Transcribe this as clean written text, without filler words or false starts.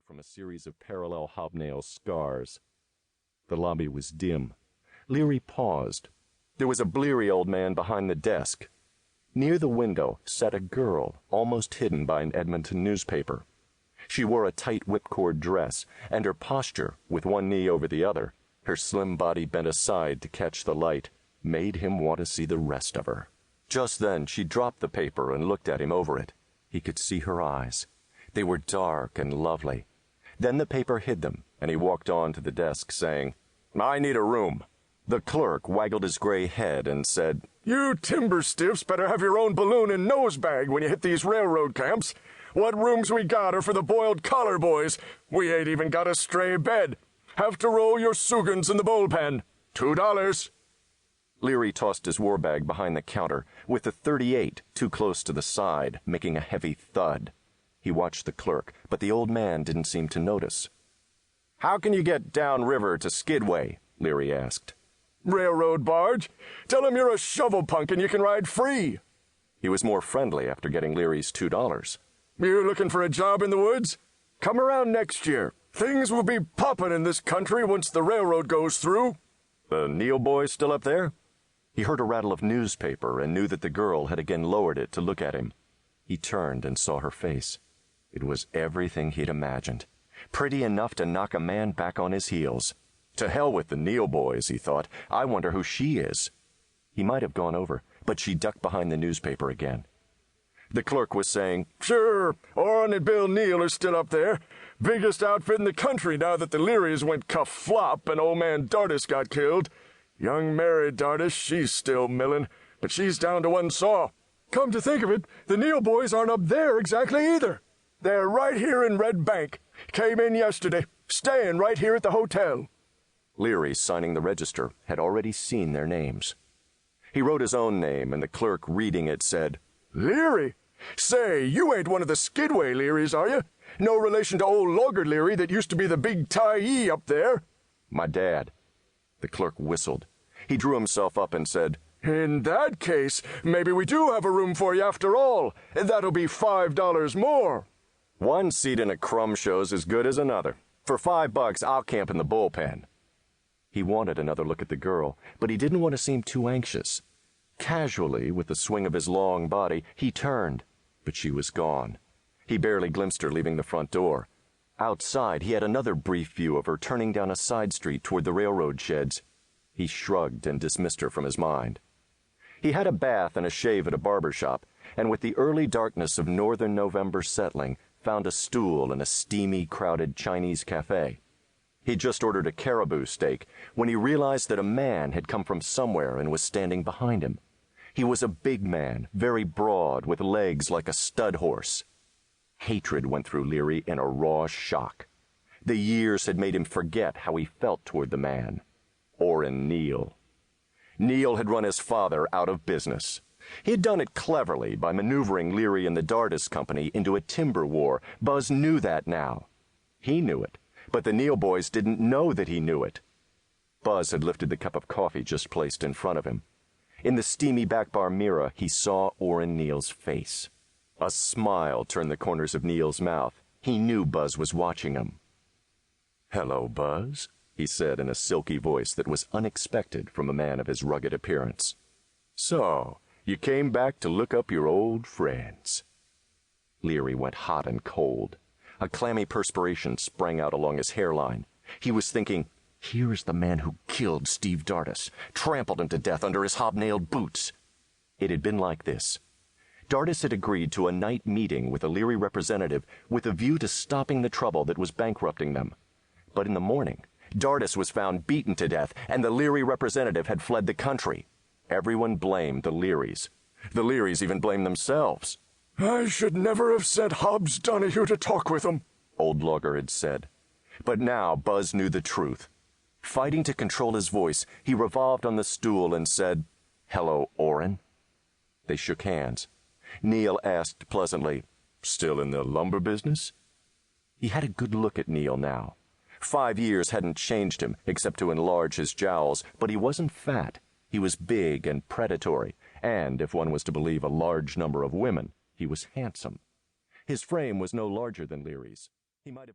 from a series of parallel hobnail scars. The lobby was dim. Leary paused. There was a bleary old man behind the desk. Near the window sat a girl, almost hidden by an Edmonton newspaper. She wore a tight whipcord dress, and her posture, with one knee over the other, her slim body bent aside to catch the light, made him want to see the rest of her. Just then she dropped the paper and looked at him over it. He could see her eyes. They were dark and lovely. Then the paper hid them, and he walked on to the desk, saying, "I need a room." The clerk waggled his gray head and said, "You timber stiffs better have your own balloon and nose bag when you hit these railroad camps. What rooms we got are for the boiled collar boys. We ain't even got a stray bed. Have to roll your Sugans in the bullpen. $2. Leary tossed his war bag behind the counter, with the .38 too close to the side, making a heavy thud. He watched the clerk, but the old man didn't seem to notice. "How can you get downriver to Skidway?" Leary asked. "Railroad barge. Tell 'em you're a shovel punk and you can ride free." He was more friendly after getting Leary's $2. "You looking for a job in the woods? Come around next year. Things will be poppin' in this country once the railroad goes through." "The Neal boys still up there?" He heard a rattle of newspaper and knew that the girl had again lowered it to look at him. He turned and saw her face. It was everything he'd imagined. Pretty enough to knock a man back on his heels. To hell with the Neal boys, he thought. I wonder who she is. He might have gone over, but she ducked behind the newspaper again. The clerk was saying, "Sure, Orrin and Bill Neal are still up there. Biggest outfit in the country now that the Learys went ka-flop and old man Dardis got killed. Young Mary Dardis, she's still millin', but she's down to one saw. Come to think of it, the Neal boys aren't up there exactly either. They're right here in Red Bank. Came in yesterday, staying right here at the hotel." Leary, signing the register, had already seen their names. He wrote his own name, and the clerk, reading it, said, "Leary? Say, you ain't one of the Skidway Learys, are you? No relation to old Logger Leary that used to be the big tie-ee up there?" "My dad." The clerk whistled. He drew himself up and said, "In that case, maybe we do have a room for you after all. That'll be $5 more." "One seat in a crumb show's as good as another. For $5, I'll camp in the bullpen." He wanted another look at the girl, but he didn't want to seem too anxious. Casually, with the swing of his long body, he turned, but she was gone. He barely glimpsed her leaving the front door. Outside, he had another brief view of her turning down a side street toward the railroad sheds. He shrugged and dismissed her from his mind. He had a bath and a shave at a barber shop, and with the early darkness of northern November settling, found a stool in a steamy, crowded Chinese cafe. He'd just ordered a caribou steak when he realized that a man had come from somewhere and was standing behind him. He was a big man, very broad, with legs like a stud horse. Hatred went through Leary in a raw shock. The years had made him forget how he felt toward the man. Orrin Neal. Neal had run his father out of business. He had done it cleverly by maneuvering Leary and the Dardis Company into a timber war. Buzz knew that now. He knew it, but the Neal boys didn't know that he knew it. Buzz had lifted the cup of coffee just placed in front of him. In the steamy back bar mirror, he saw Orrin Neal's face. A smile turned the corners of Neal's mouth. He knew Buzz was watching him. "Hello, Buzz," he said in a silky voice that was unexpected from a man of his rugged appearance. "So, you came back to look up your old friends." Leary went hot and cold. A clammy perspiration sprang out along his hairline. He was thinking, here is the man who killed Steve Dardis, trampled him to death under his hobnailed boots. It had been like this. Dardis had agreed to a night meeting with a Leary representative with a view to stopping the trouble that was bankrupting them. But in the morning, Dardis was found beaten to death, and the Leary representative had fled the country. Everyone blamed the Learys. The Learys even blamed themselves. "I should never have sent Hobbs Donahue to talk with him," old Logger had said. But now Buzz knew the truth. Fighting to control his voice, he revolved on the stool and said, "Hello, Orrin." They shook hands. Neal asked pleasantly, "Still in the lumber business?" He had a good look at Neal now. 5 years hadn't changed him, except to enlarge his jowls, but he wasn't fat. He was big and predatory, and, if one was to believe a large number of women, he was handsome. His frame was no larger than Leary's. He might have been